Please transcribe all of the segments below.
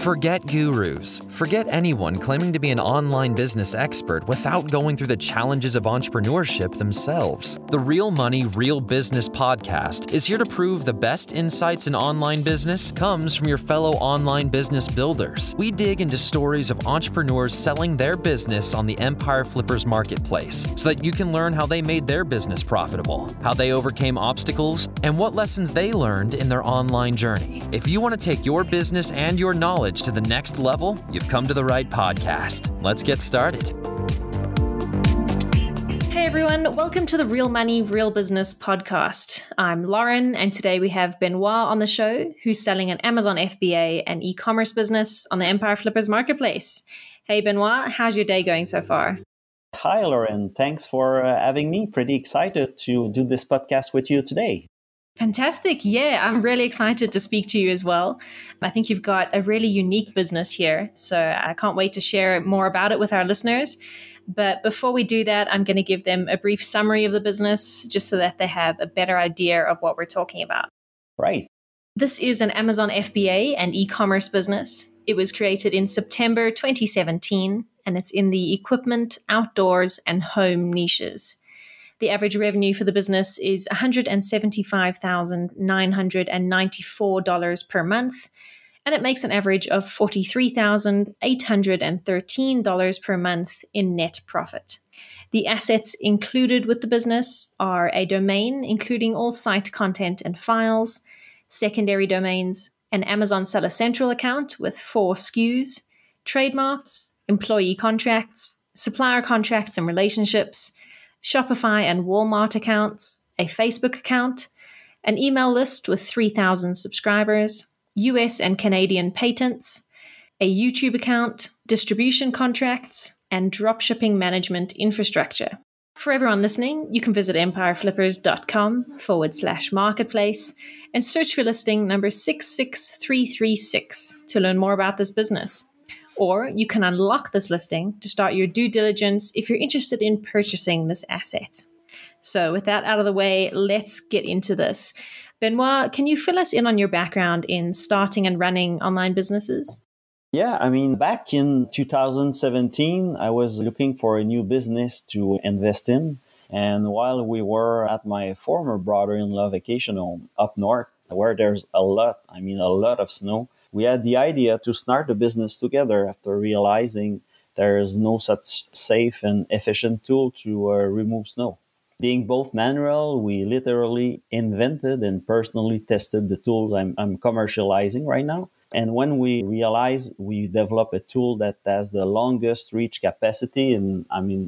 Forget gurus. Forget anyone claiming to be an online business expert without going through the challenges of entrepreneurship themselves. The Real Money, Real Business podcast is here to prove the best insights in online business comes from your fellow online business builders. We dig into stories of entrepreneurs selling their business on the Empire Flippers marketplace so that you can learn how they made their business profitable, how they overcame obstacles, and what lessons they learned in their online journey. If you want to take your business and your knowledge to the next level, you've come to the right podcast. Let's get started. Hey everyone, welcome to the Real Money, Real Business podcast. I'm Lauren, and today we have Benoit on the show, who's selling an Amazon FBA and e-commerce business on the Empire Flippers marketplace. Hey Benoit, how's your day going so far? Hi Lauren, thanks for having me. Pretty excited to do this podcast with you today. Fantastic. Yeah, I'm really excited to speak to you as well. I think you've got a really unique business here, so I can't wait to share more about it with our listeners. But before we do that, I'm going to give them a brief summary of the business just so that they have a better idea of what we're talking about. Right. This is an Amazon FBA and e-commerce business. It was created in September 2017, and it's in the equipment, outdoors, and home niches. The average revenue for the business is $175,994 per month, and it makes an average of $43,813 per month in net profit. The assets included with the business are a domain, including all site content and files, secondary domains, an Amazon Seller Central account with 4 SKUs, trademarks, employee contracts, supplier contracts and relationships, Shopify and Walmart accounts, a Facebook account, an email list with 3,000 subscribers, US and Canadian patents, a YouTube account, distribution contracts, and dropshipping management infrastructure. For everyone listening, you can visit empireflippers.com/marketplace and search for listing number 66336 to learn more about this business. Or you can unlock this listing to start your due diligence if you're interested in purchasing this asset. So with that out of the way, let's get into this. Benoit, can you fill us in on your background in starting and running online businesses? Yeah, back in 2017, I was looking for a new business to invest in. And while we were at my former brother-in-law vacation home up north, where there's a lot of snow, we had the idea to start a business together after realizing there is no such safe and efficient tool to remove snow. Being both manual, we literally invented and personally tested the tools I'm commercializing right now. And when we realized we developed a tool that has the longest reach capacity in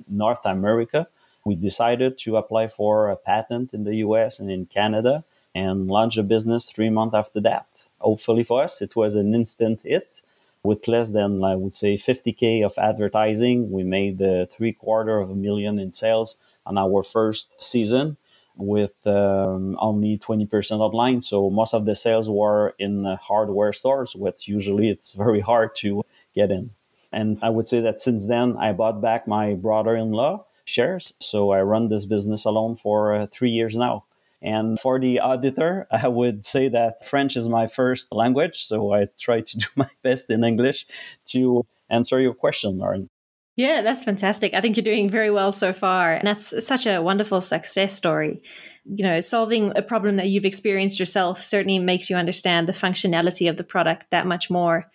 North America, we decided to apply for a patent in the US and in Canada and launch a business 3 months after that. Hopefully for us, it was an instant hit. With less than, I would say, $50,000 of advertising, we made $750,000 in sales on our first season with only 20% online. So most of the sales were in hardware stores, which usually it's very hard to get in. And I would say that since then, I bought back my brother-in-law shares. So I run this business alone for 3 years now. And for the auditor, I would say that French is my first language, so I try to do my best in English to answer your question, Lauren. Yeah, that's fantastic. I think you're doing very well so far. And that's such a wonderful success story. You know, solving a problem that you've experienced yourself certainly makes you understand the functionality of the product that much more.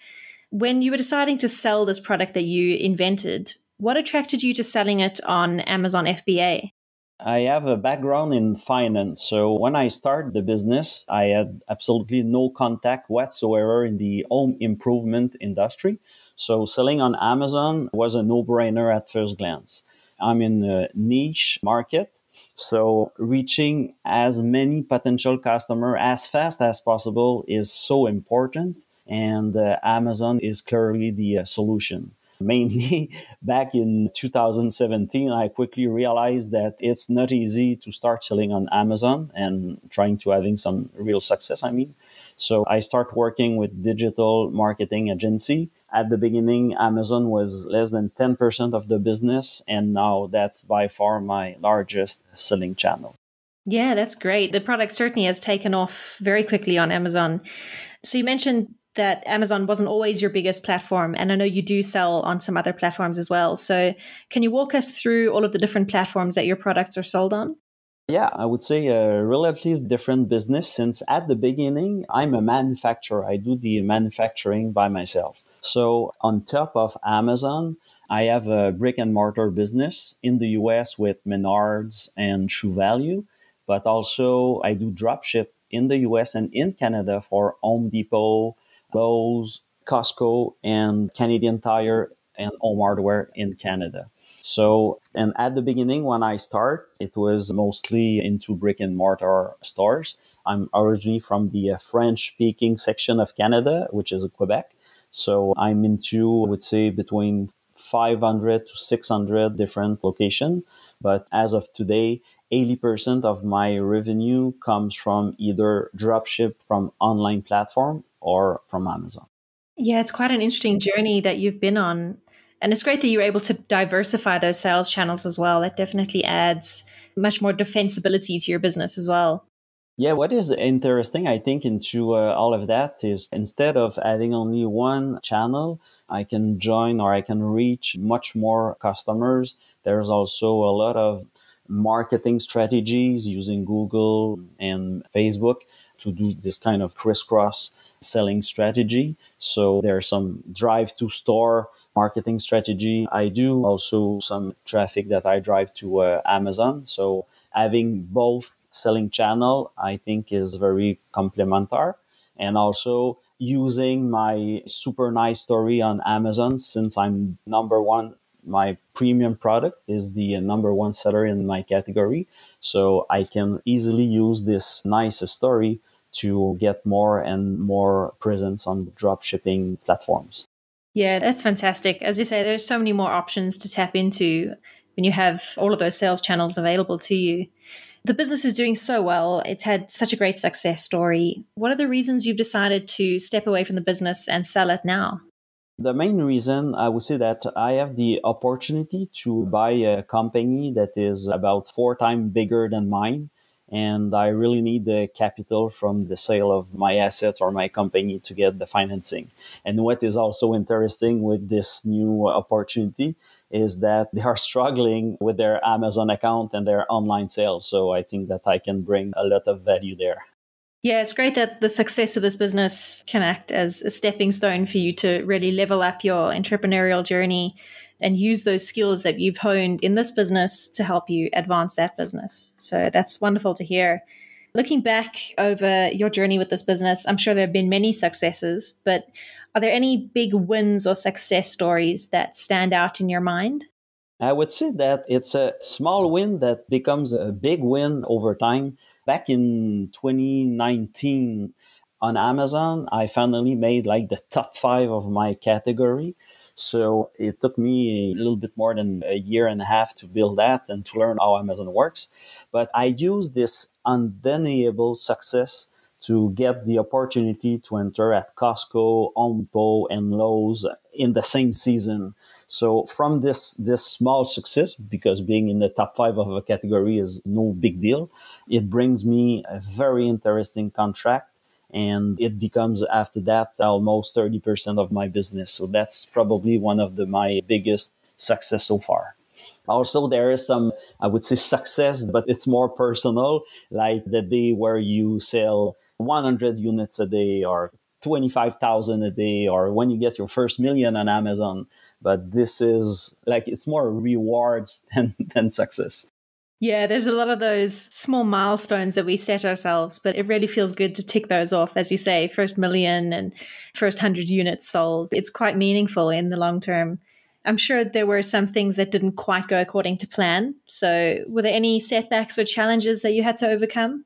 When you were deciding to sell this product that you invented, what attracted you to selling it on Amazon FBA? I have a background in finance. So when I started the business, I had absolutely no contact whatsoever in the home improvement industry. So selling on Amazon was a no-brainer at first glance. I'm in a niche market, so reaching as many potential customers as fast as possible is so important. And Amazon is clearly the solution. Mainly back in 2017, I quickly realized that it's not easy to start selling on Amazon and trying to having some real success, So I start working with digital marketing agency. At the beginning, Amazon was less than 10% of the business. And now that's by far my largest selling channel. Yeah, that's great. The product certainly has taken off very quickly on Amazon. So you mentioned that Amazon wasn't always your biggest platform. And I know you do sell on some other platforms as well. So can you walk us through all of the different platforms that your products are sold on? Yeah, I would say a relatively different business since at the beginning, I'm a manufacturer. I do the manufacturing by myself. So on top of Amazon, I have a brick and mortar business in the US with Menards and True Value, but also I do drop ship in the US and in Canada for Home Depot, Lowe's, Costco, and Canadian Tire and Home Hardware in Canada. So, and at the beginning when I start, it was mostly into brick and mortar stores. I'm originally from the French speaking section of Canada, which is Quebec. So I'm into, I would say, between 500 to 600 different locations. But as of today, 80% of my revenue comes from either dropship from online platform or from Amazon. Yeah, it's quite an interesting journey that you've been on. And it's great that you're able to diversify those sales channels as well. That definitely adds much more defensibility to your business as well. Yeah, what is interesting, I think, into all of that is instead of adding only one channel, I can join or I can reach much more customers. There's also a lot of marketing strategies using Google and Facebook to do this kind of crisscross selling strategy. So there's some drive to store marketing strategy. I do also some traffic that I drive to Amazon. So having both selling channel, I think is very complementary. And also using my super nice story on Amazon, since I'm number one, my premium product is the number one seller in my category. So I can easily use this nice story to get more and more presence on drop shipping platforms. Yeah, that's fantastic. As you say, there's so many more options to tap into when you have all of those sales channels available to you. The business is doing so well. It's had such a great success story. What are the reasons you've decided to step away from the business and sell it now? The main reason I would say that I have the opportunity to buy a company that is about 4 times bigger than mine. And I really need the capital from the sale of my assets or my company to get the financing. And what is also interesting with this new opportunity is that they are struggling with their Amazon account and their online sales. So I think that I can bring a lot of value there. Yeah, it's great that the success of this business can act as a stepping stone for you to really level up your entrepreneurial journey and use those skills that you've honed in this business to help you advance that business. So that's wonderful to hear. Looking back over your journey with this business, I'm sure there have been many successes, but are there any big wins or success stories that stand out in your mind? I would say that it's a small win that becomes a big win over time. Back in 2019 on Amazon, I finally made like the top 5 of my category. So it took me a little bit more than a year and a half to build that and to learn how Amazon works. But I used this undeniable success to get the opportunity to enter at Costco, Home Depot, and Lowe's in the same season. So from this small success, because being in the top 5 of a category is no big deal, it brings me a very interesting contract. And it becomes after that almost 30% of my business. So that's probably one of my biggest success so far. Also, there is some, I would say, success, but it's more personal, like the day where you sell 100 units a day or 25,000 a day, or when you get your first million on Amazon. But this is like, it's more rewards than success. Yeah, there's a lot of those small milestones that we set ourselves, but it really feels good to tick those off. As you say, first million and first 100 units sold. It's quite meaningful in the long term. I'm sure there were some things that didn't quite go according to plan. So were there any setbacks or challenges that you had to overcome?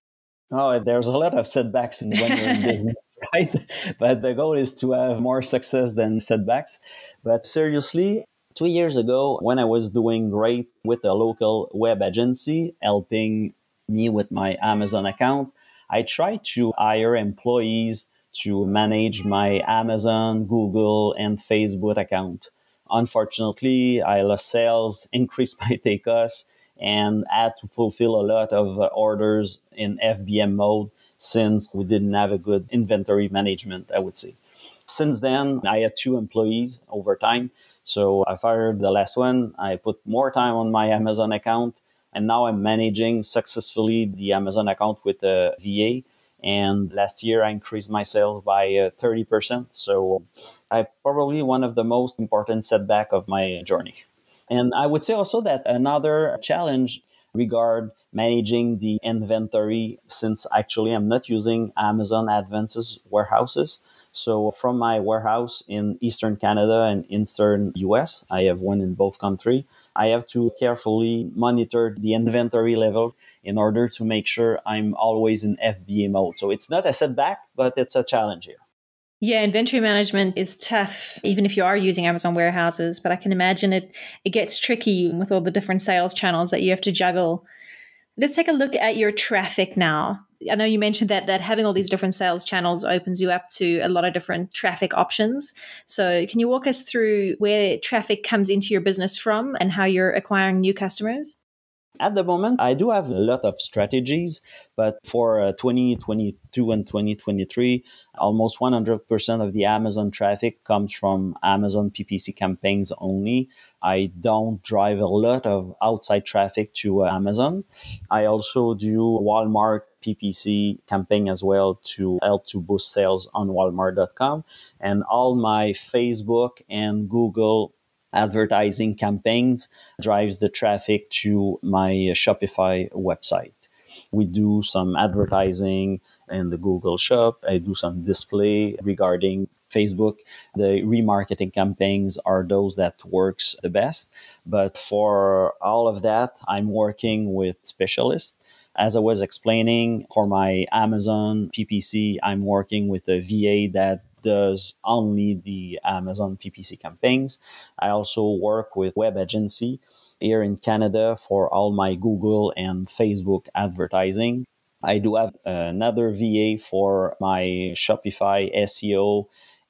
Oh, there's a lot of setbacks when you're in business, right? But the goal is to have more success than setbacks. But seriously, 2 years ago, when I was doing great with a local web agency, helping me with my Amazon account, I tried to hire employees to manage my Amazon, Google, and Facebook account. Unfortunately, I lost sales, increased my take costs, and had to fulfill a lot of orders in FBA mode since we didn't have a good inventory management, I would say. Since then, I had 2 employees over time. So I fired the last one. I put more time on my Amazon account. And now I'm managing successfully the Amazon account with a VA. And last year, I increased my sales by 30%. So I probably one of the most important setback of my journey. And I would say also that another challenge regard managing the inventory, since actually I'm not using Amazon Advances warehouses. So from my warehouse in Eastern Canada and Eastern US, I have one in both countries. I have to carefully monitor the inventory level in order to make sure I'm always in FBA mode. So it's not a setback, but it's a challenge here. Yeah, inventory management is tough, even if you are using Amazon warehouses. But I can imagine it gets tricky with all the different sales channels that you have to juggle. Let's take a look at your traffic now. I know you mentioned that having all these different sales channels opens you up to a lot of different traffic options. So can you walk us through where traffic comes into your business from and how you're acquiring new customers? At the moment, I do have a lot of strategies, but for 2022 and 2023, almost 100% of the Amazon traffic comes from Amazon PPC campaigns only. I don't drive a lot of outside traffic to Amazon. I also do Walmart PPC campaign as well to help to boost sales on Walmart.com. And all my Facebook and Google advertising campaigns drives the traffic to my Shopify website. We do some advertising in the Google Shop. I do some display regarding Facebook. The remarketing campaigns are those that works the best. But for all of that, I'm working with specialists. As I was explaining, for my Amazon PPC, I'm working with a VA that does only the Amazon PPC campaigns. I also work with web agency here in Canada for all my Google and Facebook advertising. I do have another VA for my Shopify SEO,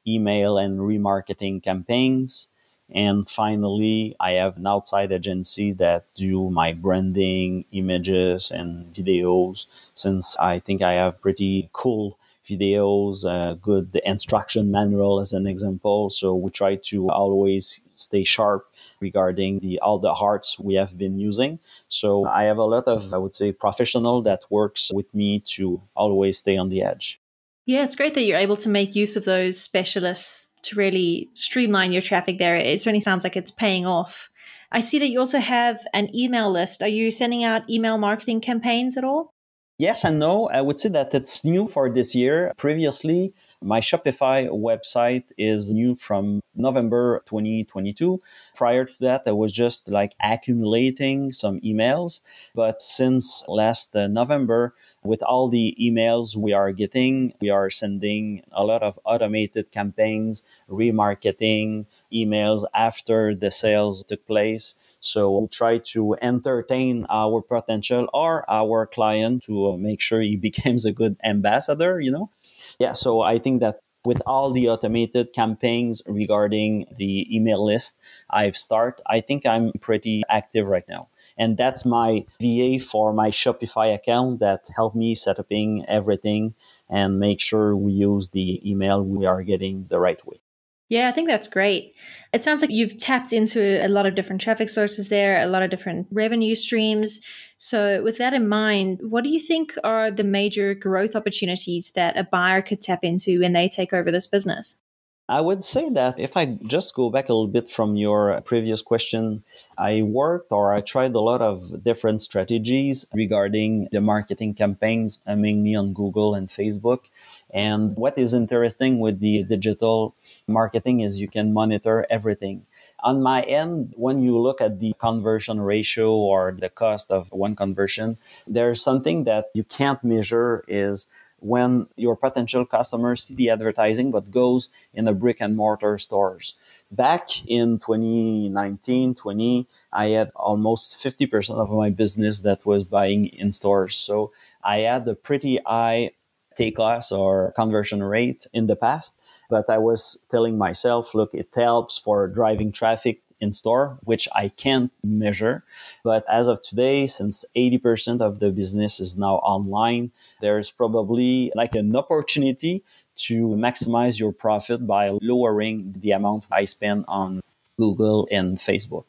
email, and remarketing campaigns. And finally, I have an outside agency that do my branding, images, and videos, since I think I have pretty cool videos, good instruction manual as an example. So we try to always stay sharp regarding all the arts we have been using. So I have a lot of, I would say, professional that works with me to always stay on the edge. Yeah, it's great that you're able to make use of those specialists to really streamline your traffic there. It certainly sounds like it's paying off. I see that you also have an email list. Are you sending out email marketing campaigns at all? Yes and no. I would say that it's new for this year. Previously, my Shopify website is new from November 2022. Prior to that, I was just like accumulating some emails. But since last November, with all the emails we are getting, we are sending a lot of automated campaigns, remarketing emails after the sales took place. So we try to entertain our potential or our client to make sure he becomes a good ambassador, Yeah, so I think that with all the automated campaigns regarding the email list I think I'm pretty active right now. And that's my VA for my Shopify account that helped me set up everything and make sure we use the email we are getting the right way. Yeah, I think that's great. It sounds like you've tapped into a lot of different traffic sources there, a lot of different revenue streams. So with that in mind, what do you think are the major growth opportunities that a buyer could tap into when they take over this business? I would say that if I just go back a little bit from your previous question, I tried a lot of different strategies regarding the marketing campaigns, mainly on Google and Facebook. And what is interesting with the digital marketing is you can monitor everything. On my end, when you look at the conversion ratio or the cost of one conversion, there's something that you can't measure is when your potential customers see the advertising but goes in the brick and mortar stores. Back in 2019, 20, I had almost 50% of my business that was buying in stores. So I had a pretty high take loss or conversion rate in the past, but I was telling myself, look, it helps for driving traffic in store, which I can't measure. But as of today, since 80% of the business is now online, there's probably like an opportunity to maximize your profit by lowering the amount I spend on Google and Facebook.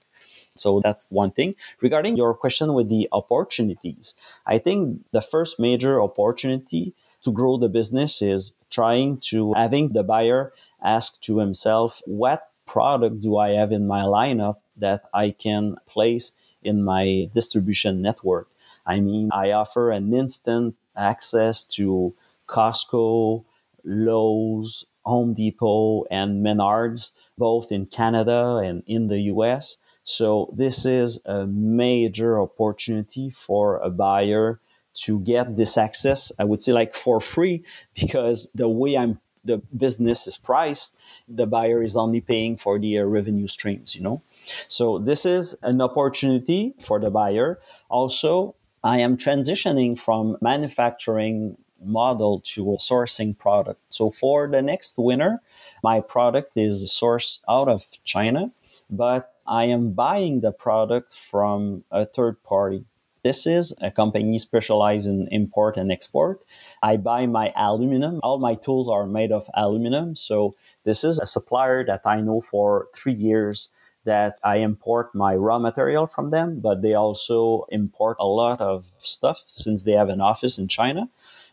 So that's one thing. Regarding your question with the opportunities, I think the first major opportunity to grow the business is trying to having the buyer ask to himself, what product do I have in my lineup that I can place in my distribution network? I mean, I offer an instant access to Costco, Lowe's, Home Depot, and Menards, both in Canada and in the US. So this is a major opportunity for a buyer to get this access, I would say like for free, because the way the business is priced, the buyer is only paying for the revenue streams, you know. So this is an opportunity for the buyer. Also, I am transitioning from manufacturing model to a sourcing product. So for the next winter, my product is sourced out of China, but I am buying the product from a third party. This is a company specialized in import and export. I buy my aluminum. All my tools are made of aluminum. So this is a supplier that I know for 3 years that I import my raw material from them, but they also import a lot of stuff since they have an office in China.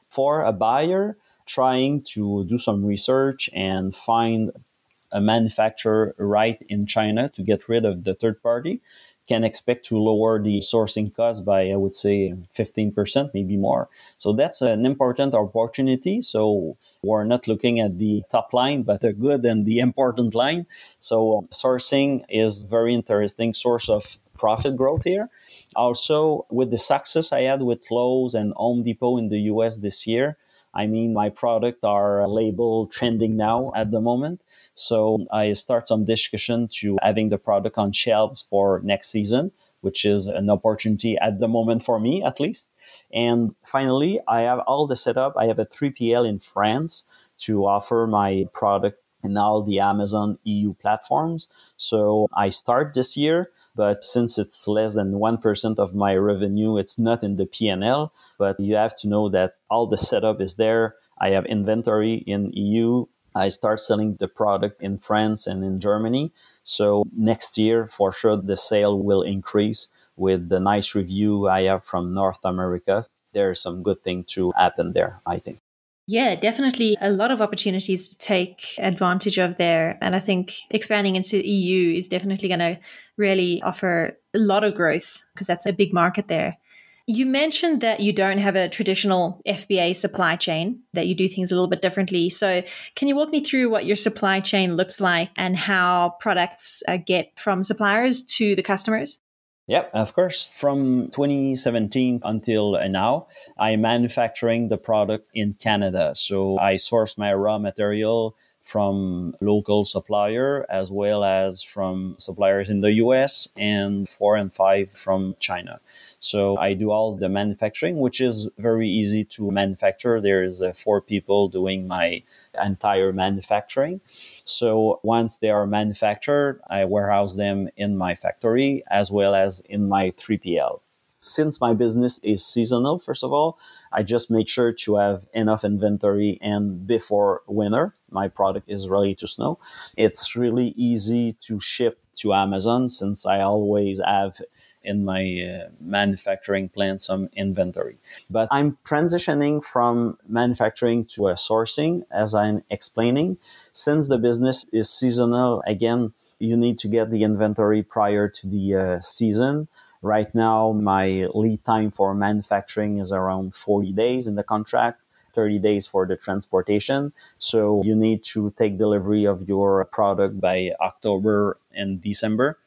For a buyer trying to do some research and find a manufacturer right in China to get rid of the third party, can expect to lower the sourcing cost by, I would say, 15%, maybe more. So that's an important opportunity. So we're not looking at the top line, but the good and the important line. So sourcing is very interesting source of profit growth here. Also, with the success I had with Lowe's and Home Depot in the US this year, I mean, my product are labeled trending now at the moment. So I start some discussion to having the product on shelves for next season, which is an opportunity at the moment for me, at least. And finally, I have all the setup. I have a 3PL in France to offer my product in all the Amazon EU platforms. So I start this year, but since it's less than 1% of my revenue, it's not in the P&L. But you have to know that all the setup is there. I have inventory in EU. I start selling the product in France and in Germany. So next year, for sure, the sale will increase with the nice review I have from North America. There's some good thing to happen there, I think. Yeah, definitely a lot of opportunities to take advantage of there. And I think expanding into EU is definitely going to really offer a lot of growth because that's a big market there. You mentioned that you don't have a traditional FBA supply chain, that you do things a little bit differently. So can you walk me through what your supply chain looks like and how products get from suppliers to the customers? Yep, of course. From 2017 until now, I'm manufacturing the product in Canada. So I source my raw material from local supplier as well as from suppliers in the US and 4 and 5 from China. So I do all the manufacturing, which is very easy to manufacture. There's 4 people doing my entire manufacturing. So once they are manufactured, I warehouse them in my factory as well as in my 3PL. Since my business is seasonal, first of all, I just make sure to have enough inventory, and before winter, my product is ready to snow. It's really easy to ship to Amazon since I always have in my manufacturing plant some inventory. But I'm transitioning from manufacturing to a sourcing, as I'm explaining. Since the business is seasonal, again, you need to get the inventory prior to the season. Right now, my lead time for manufacturing is around 40 days in the contract, 30 days for the transportation. So you need to take delivery of your product by October and December.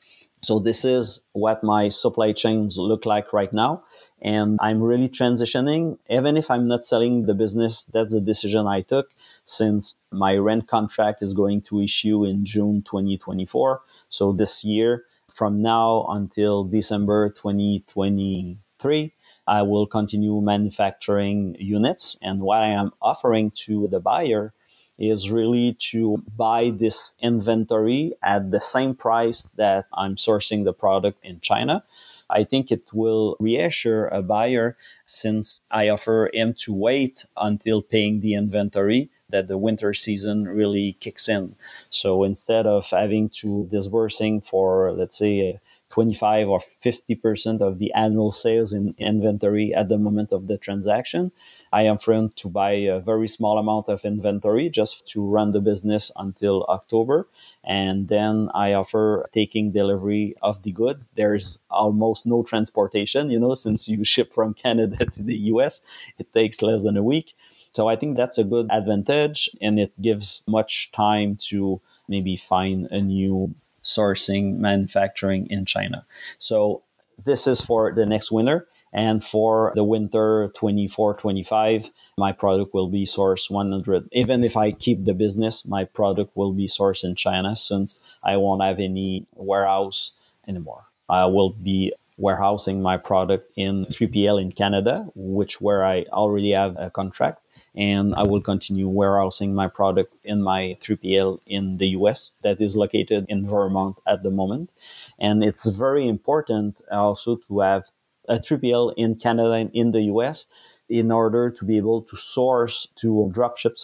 So this is what my supply chains look like right now. And I'm really transitioning. Even if I'm not selling the business, that's a decision I took since my rent contract is going to issue in June 2024. So this year, from now until December 2023, I will continue manufacturing units. And what I am offering to the buyer is really to buy this inventory at the same price that I'm sourcing the product in China. I think it will reassure a buyer since I offer him to wait until paying the inventory that the winter season really kicks in. So instead of having to disbursing for, let's say, 25 or 50% of the annual sales in inventory at the moment of the transaction, I am free to buy a very small amount of inventory just to run the business until October. And then I offer taking delivery of the goods. There's almost no transportation, since you ship from Canada to the US, it takes less than a week. So I think that's a good advantage, and it gives much time to maybe find a new sourcing manufacturing in China. So this is for the next winter. And for the winter 24-25, my product will be sourced 100. Even if I keep the business, my product will be sourced in China since I won't have any warehouse anymore. I will be warehousing my product in 3PL in Canada, where I already have a contract. And I will continue warehousing my product in my 3PL in the US that is located in Vermont at the moment. And it's very important also to have a 3PL in Canada and in the US in order to be able to dropship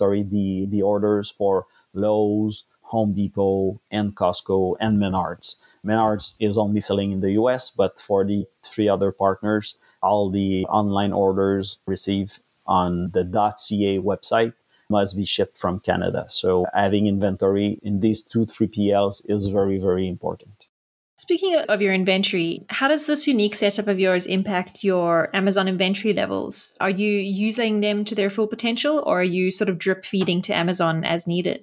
the orders for Lowe's, Home Depot, and Costco, and Menards. Menards is only selling in the US, but for the three other partners, all the online orders received on the .ca website must be shipped from Canada. So having inventory in these 3PLs is very, very important. Speaking of your inventory, how does this unique setup of yours impact your Amazon inventory levels? Are you using them to their full potential, or are you sort of drip feeding to Amazon as needed?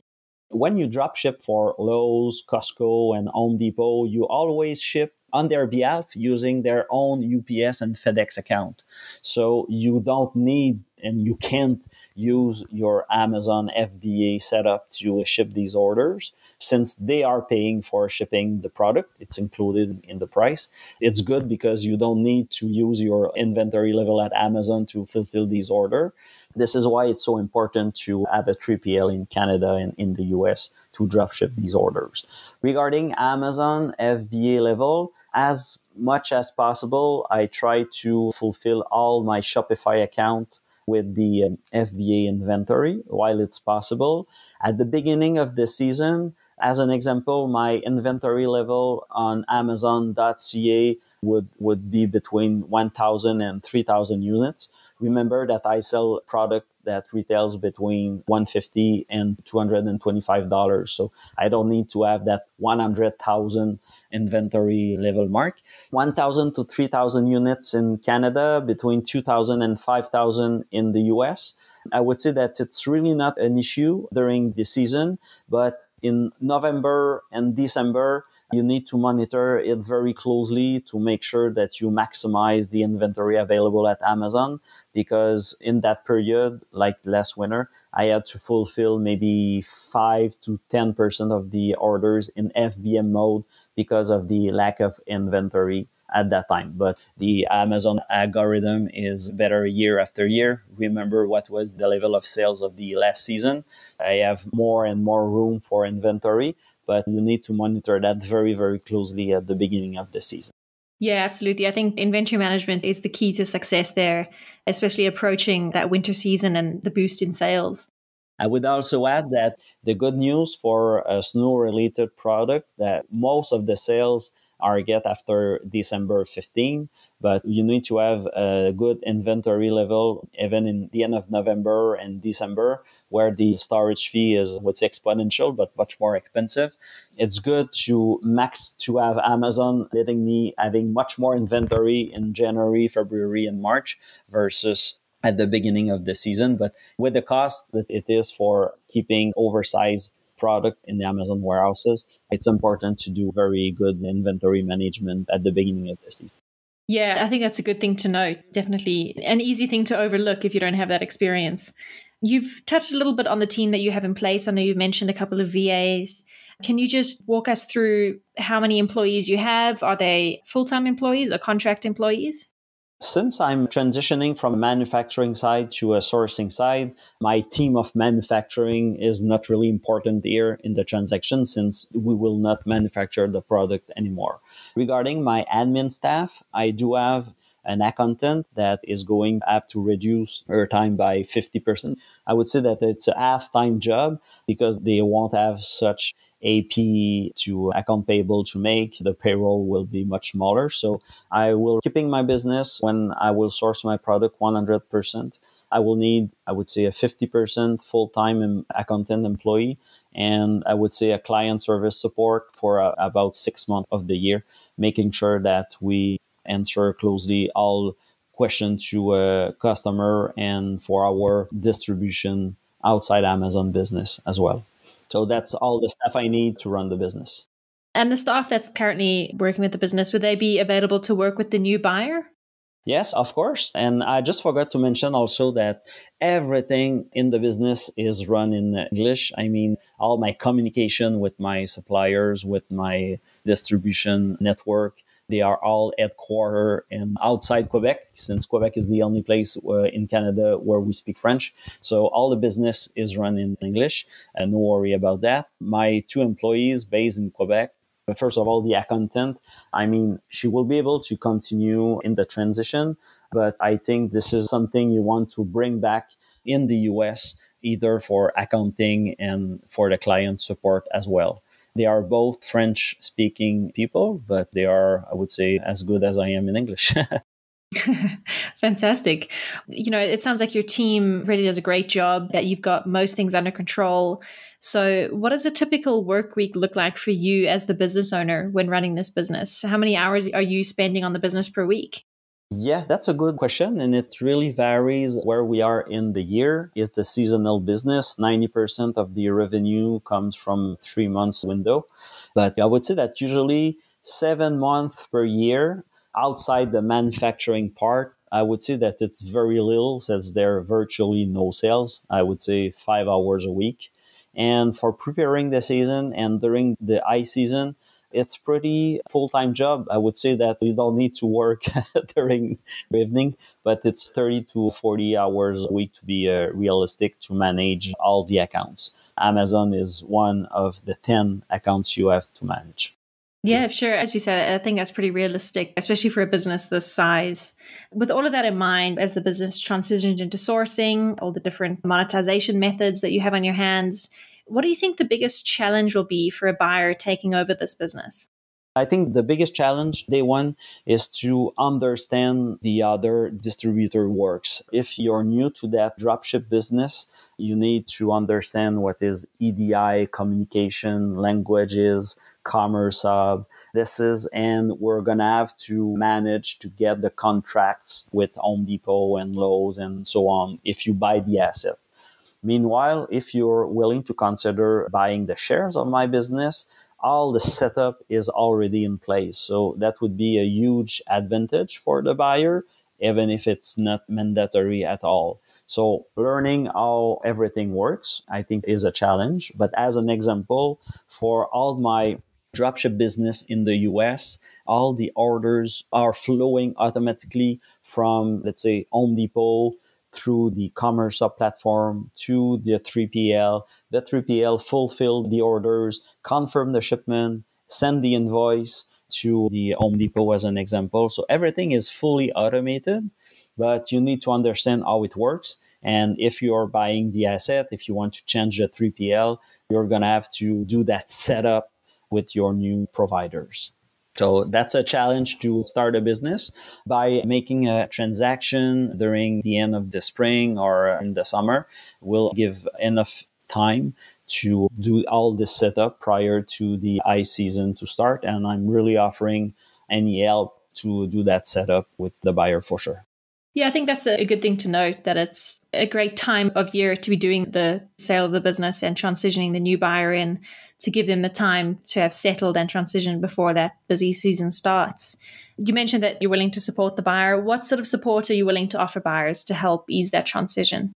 When you drop ship for Lowe's, Costco, and Home Depot, you always ship on their behalf using their own UPS and FedEx account. So you don't need and you can't use your Amazon FBA setup to ship these orders. Since they are paying for shipping the product, it's included in the price. It's good because you don't need to use your inventory level at Amazon to fulfill these orders. This is why it's so important to have a 3PL in Canada and in the US to dropship these orders. Regarding Amazon FBA level, as much as possible, I try to fulfill all my Shopify account with the FBA inventory while it's possible. At the beginning of the season, as an example, my inventory level on Amazon.ca would be between 1,000 and 3,000 units. Remember that I sell product that retails between $150 and $225. So I don't need to have that 100,000 inventory level mark. 1,000 to 3,000 units in Canada, between 2,000 and 5,000 in the US. I would say that it's really not an issue during the season, but in November and December, you need to monitor it very closely to make sure that you maximize the inventory available at Amazon, because in that period, like last winter, I had to fulfill maybe 5 to 10% of the orders in FBM mode because of the lack of inventory at that time. But the Amazon algorithm is better year after year. Remember what was the level of sales of the last season. I have more and more room for inventory, but you need to monitor that very, very closely at the beginning of the season. Yeah, absolutely. I think inventory management is the key to success there, especially approaching that winter season and the boost in sales. I would also add that the good news for a snow-related product, that most of the sales are get after December 15, but you need to have a good inventory level even in the end of November and December, where the storage fee is what's exponential but much more expensive. It's good to have Amazon letting me having much more inventory in January, February, and March versus at the beginning of the season. But with the cost that it is for keeping oversized product in the Amazon warehouses, it's important to do very good inventory management at the beginning of the season. Yeah, I think that's a good thing to note. Definitely an easy thing to overlook if you don't have that experience. You've touched a little bit on the team that you have in place. I know you mentioned a couple of VAs. Can you just walk us through how many employees you have? Are they full-time employees or contract employees? Since I'm transitioning from a manufacturing side to a sourcing side, my team of manufacturing is not really important here in the transaction since we will not manufacture the product anymore. Regarding my admin staff, I do have an accountant that is going to have to reduce her time by 50%. I would say that it's a half-time job because they won't have such AP to account payable to make. The payroll will be much smaller. So I will keeping my business when I will source my product 100%. I will need, I would say, a 50% full-time accountant employee. And I would say a client service support for about 6 months of the year, making sure that we answer closely all questions to a customer and for our distribution outside Amazon business as well. So that's all the stuff I need to run the business. And the staff that's currently working with the business, would they be available to work with the new buyer? Yes, of course. And I just forgot to mention also that everything in the business is run in English. I mean, all my communication with my suppliers, with my distribution network, they are all headquartered and outside Quebec, since Quebec is the only place in Canada where we speak French. So all the business is run in English, and no worry about that. My 2 employees based in Quebec, first of all, the accountant, I mean, she will be able to continue in the transition, but I think this is something you want to bring back in the US, either for accounting and for the client support as well. They are both French speaking people, but they are, I would say, as good as I am in English. Fantastic. It sounds like your team really does a great job, that you've got most things under control. So what does a typical work week look like for you as the business owner when running this business? How many hours are you spending on the business per week? Yes, that's a good question. And it really varies where we are in the year. It's a seasonal business. 90% of the revenue comes from 3 months window. But I would say that usually 7 months per year outside the manufacturing part, I would say that it's very little since there are virtually no sales. I would say 5 hours a week. And for preparing the season and during the high season, it's pretty full-time job. I would say that you don't need to work during the evening, but it's 30 to 40 hours a week to be realistic to manage all the accounts. Amazon is one of the 10 accounts you have to manage. Yeah, sure. As you said, I think that's pretty realistic, especially for a business this size. With all of that in mind, as the business transitions into sourcing, all the different monetization methods that you have on your hands, what do you think the biggest challenge will be for a buyer taking over this business? I think the biggest challenge, day one, is to understand the other distributor works. If you're new to that dropship business, you need to understand what is EDI, communication, languages, Commerce Hub. And we're going to have to manage to get the contracts with Home Depot and Lowe's and so on if you buy the asset. Meanwhile, if you're willing to consider buying the shares of my business, all the setup is already in place. So that would be a huge advantage for the buyer, even if it's not mandatory at all. So learning how everything works, I think, is a challenge. But as an example, for all my dropship business in the US, all the orders are flowing automatically from, let's say, Home Depot through the Commerce Hub platform to the 3PL. The 3PL fulfill the orders, confirm the shipment, send the invoice to the Home Depot as an example. So everything is fully automated, but you need to understand how it works. And if you're buying the asset, if you want to change the 3PL, you're going to have to do that setup with your new providers. So that's a challenge to start a business. By making a transaction during the end of the spring or in the summer, will give enough time to do all this setup prior to the high season to start. And I'm really offering any help to do that setup with the buyer for sure. Yeah, I think that's a good thing to note, that it's a great time of year to be doing the sale of the business and transitioning the new buyer in, to give them the time to have settled and transitioned before that busy season starts. You mentioned that you're willing to support the buyer. What sort of support are you willing to offer buyers to help ease that transition?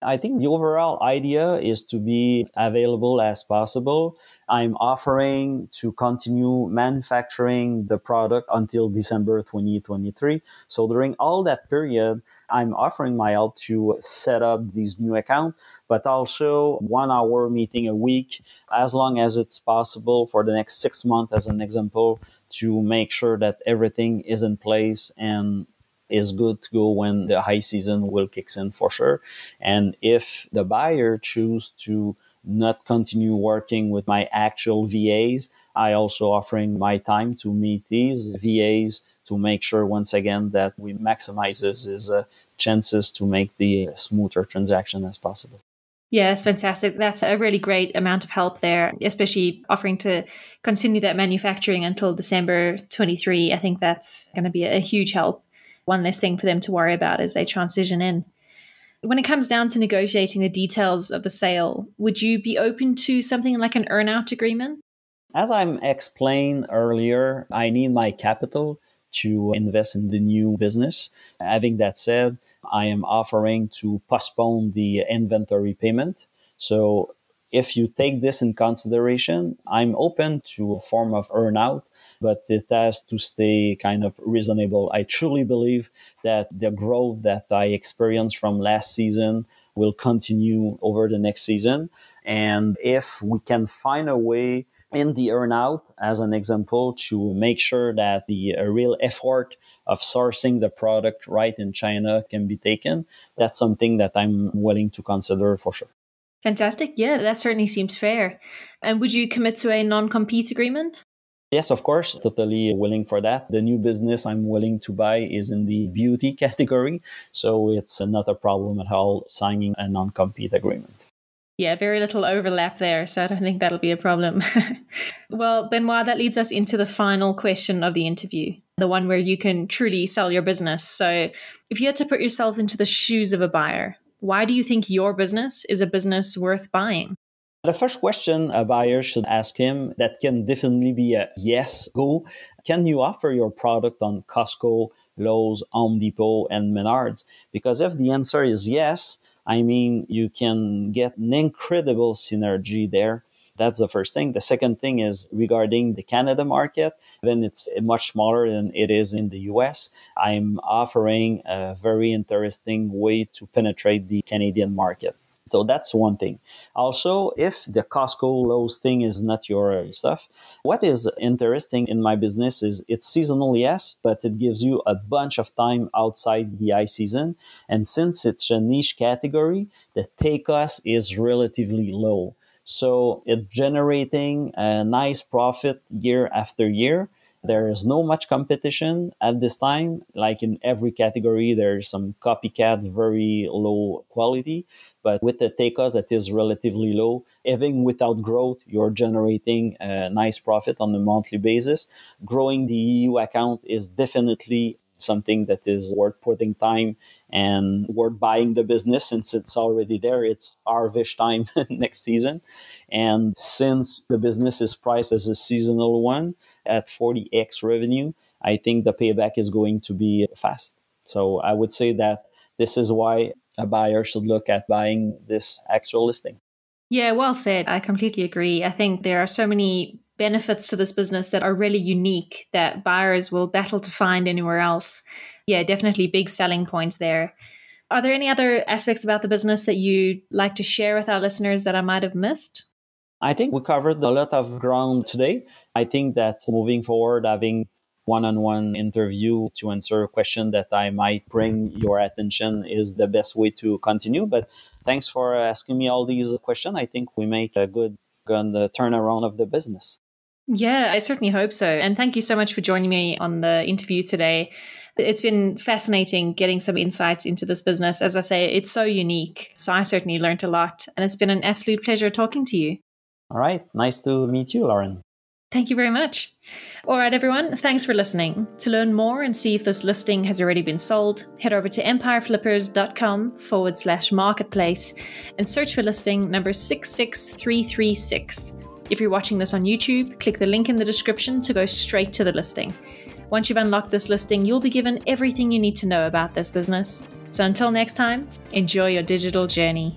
I think the overall idea is to be available as possible. I'm offering to continue manufacturing the product until December 2023. So during all that period, I'm offering my help to set up these new accounts, but also 1 hour meeting a week, as long as it's possible for the next 6 months, as an example, to make sure that everything is in place and is good to go when the high season will kick in for sure. And if the buyer choose to not continue working with my actual VAs, I also offering my time to meet these VAs to make sure once again that we maximizes his chances to make the smoother transaction as possible. Yeah, it's fantastic. That's a really great amount of help there, especially offering to continue that manufacturing until December 23. I think that's going to be a huge help. One less thing for them to worry about as they transition in. When it comes down to negotiating the details of the sale, would you be open to something like an earn-out agreement? As I'm explained earlier, I need my capital to invest in the new business. Having that said, I am offering to postpone the inventory payment. So if you take this in consideration, I'm open to a form of earn-out, but it has to stay kind of reasonable. I truly believe that the growth that I experienced from last season will continue over the next season. And if we can find a way in the earnout, as an example, to make sure that the real effort of sourcing the product right in China can be taken, that's something that I'm willing to consider for sure. Fantastic. Yeah, that certainly seems fair. And would you commit to a non-compete agreement? Yes, of course, totally willing for that. The new business I'm willing to buy is in the beauty category, so it's not a problem at all signing a non-compete agreement. Yeah, very little overlap there, so I don't think that'll be a problem. Well, Benoit, that leads us into the final question of the interview, the one where you can truly sell your business. So if you had to put yourself into the shoes of a buyer, why do you think your business is a business worth buying? The first question a buyer should ask him, that can definitely be a yes, go. Can you offer your product on Costco, Lowe's, Home Depot, and Menards? Because if the answer is yes, I mean, you can get an incredible synergy there. That's the first thing. The second thing is regarding the Canada market. Then it's much smaller than it is in the US. I'm offering a very interesting way to penetrate the Canadian market. So that's one thing. Also, if the Costco Lowe's thing is not your stuff, what is interesting in my business is it's seasonal, yes, but it gives you a bunch of time outside the high season. And since it's a niche category, the take cost is relatively low. So it's generating a nice profit year after year. There is no much competition at this time. Like in every category, there's some copycat, very low quality. But with the take cost that is relatively low, even without growth, you're generating a nice profit on a monthly basis. Growing the EU account is definitely something that is worth putting time and worth buying the business since it's already there. It's harvest time next season. And since the business is priced as a seasonal one at 40x revenue, I think the payback is going to be fast. So I would say that this is why a buyer should look at buying this actual listing. Yeah, well said. I completely agree. I think there are so many benefits to this business that are really unique that buyers will battle to find anywhere else. Yeah, definitely big selling points there. Are there any other aspects about the business that you'd like to share with our listeners that I might have missed? I think we covered a lot of ground today. I think that moving forward, having one-on-one interview to answer a question that I might bring your attention is the best way to continue. But thanks for asking me all these questions. I think we make a good turnaround of the business. Yeah, I certainly hope so. And thank you so much for joining me on the interview today. It's been fascinating getting some insights into this business. As I say, it's so unique. So I certainly learned a lot. And it's been an absolute pleasure talking to you. All right. Nice to meet you, Lauren. Thank you very much. All right, everyone. Thanks for listening. To learn more and see if this listing has already been sold, head over to empireflippers.com/marketplace and search for listing number 66336. If you're watching this on YouTube, click the link in the description to go straight to the listing. Once you've unlocked this listing, you'll be given everything you need to know about this business. So until next time, enjoy your digital journey.